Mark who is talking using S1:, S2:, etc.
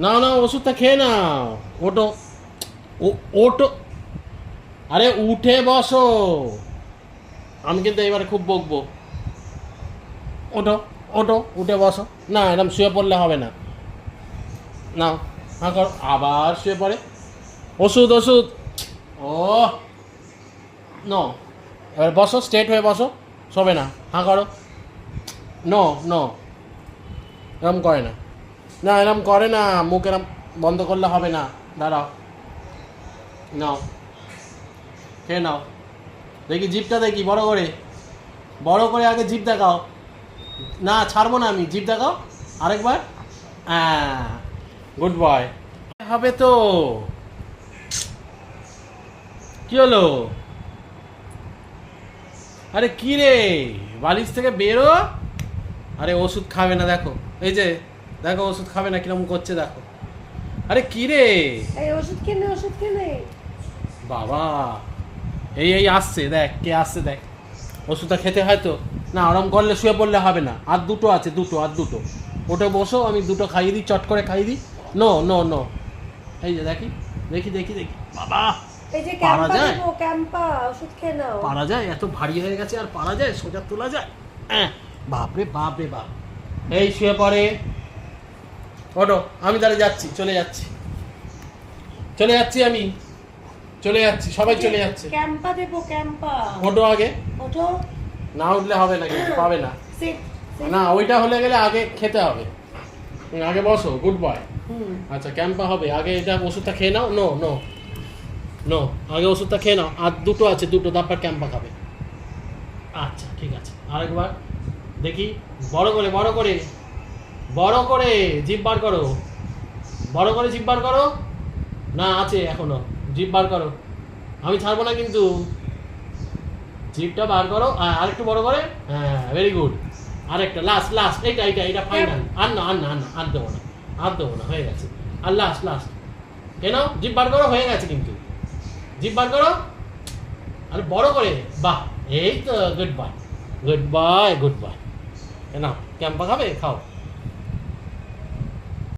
S1: নাও নাও, ওষুধটা খেয়ে নাও। ওটো, ওটো, আরে উঠে বসো। আমি কিন্তু এবারে খুব বকবো। ওটো, ওটো, উঠে বসো। না, এরকম শুয়ে পড়লে হবে না। নাও, হ্যাঁ করো, আবার শুয়ে পড়ে। ওষুধ, ওষুধ। ও নো, এবার বসো, স্ট্রেট হয়ে বসো। শোবে না, হ্যাঁ করো। নো নো, এরম করে না। না, এরম করে না, মুখ এরম বন্ধ করলে হবে না। দাঁড়াও, নাও, খেয়ে নাও। দেখি জিভটা, দেখি বড় করে, বড় করে আগে জিভ দেখাও। না, ছাড়বো না আমি, জিভ দেখাও আরেকবার। হ্যাঁ, গুড বয়। হবে তো। কি হলো? আরে কি রে, বালিশ থেকে বেরো। আরে ওষুধ খাবে না, দেখো এই যে, দেখো ওষুধ খাবে না কিরকম করছে, দেখো। আরে কি রে
S2: এই ওষুধ খেলে, ওষুধ খেলে।
S1: বাবা, এই এই আসছে, দেখ কে আসছে, দেখ। ওষুধটা খেতে হয় তো। না, ওরম করলে শুয়ে পড়লে হবে না। আর দুটো আছে, দুটো, আর দুটো। ওটা বসো, আমি দুটো খাইয়ে দিই, চট করে খাইয়ে দিই। নো নো নো, এই যে দেখি, দেখি দেখি দেখি, বাবা
S2: এই যে
S1: পারা
S2: ক্যাম্পা
S1: যায়?
S2: দেবো, ক্যাম্পা ওষুধ খেয়ে নাও।
S1: পারা যায়? এত ভারী হয়ে গেছে আর পারা যায়? সোজা তোলা যায়? বাপরে বাপ রে বাপ। এই শুয়ে পড়ে। ওটো, আমি তাহলে যাচ্ছি, চলে যাচ্ছি, চলে যাচ্ছি আমি, চলে যাচ্ছি, সবাই চলে যাচ্ছে।
S2: ক্যাম্পা দেবো, ক্যাম্পা।
S1: ওটো আগে।
S2: ওঠো।
S1: না উঠলে হবে না, কিন্তু পাবে না।
S2: সিট।
S1: না, ওইটা হলে গেলে আগে খেতে হবে। তুমি আগে বসো, গুড বয়।
S2: হুম।
S1: আচ্ছা, ক্যাম্পা হবে আগে। এটা ওষুধটা খেয়ে নাও। নো নো নো, আগে ওষুধটা খেয়ে নাও। আর দুটো আছে, দুটো, তারপর ক্যাম্পা খাবে। আচ্ছা ঠিক আছে, আরেকবার দেখি, বড় করে, বড় করে, বড় করে জিভ বার করো, বড় করে জিভ বার করো। না, আছে এখনো, জিভ বার করো। আমি ছাড়বো না কিন্তু। জিভটা বার করো, আরেকটু বড় করে। হ্যাঁ, ভেরি গুড। আরেকটা, লাস্ট লাস্ট, এইটা এইটা এইটা ফাইনাল। আর না, আর না, আর না, আর দেবো না, আর দেবো না, হয়ে গেছে। আর লাস্ট লাস্ট, কেন? জিভ বার করো, হয়ে গেছে কিন্তু। জিভ বার করো, আরে বড় করে। বাহ, এই তো, good bye, good bye, good bye. না, ক্যাম্পা খাবে, খাও।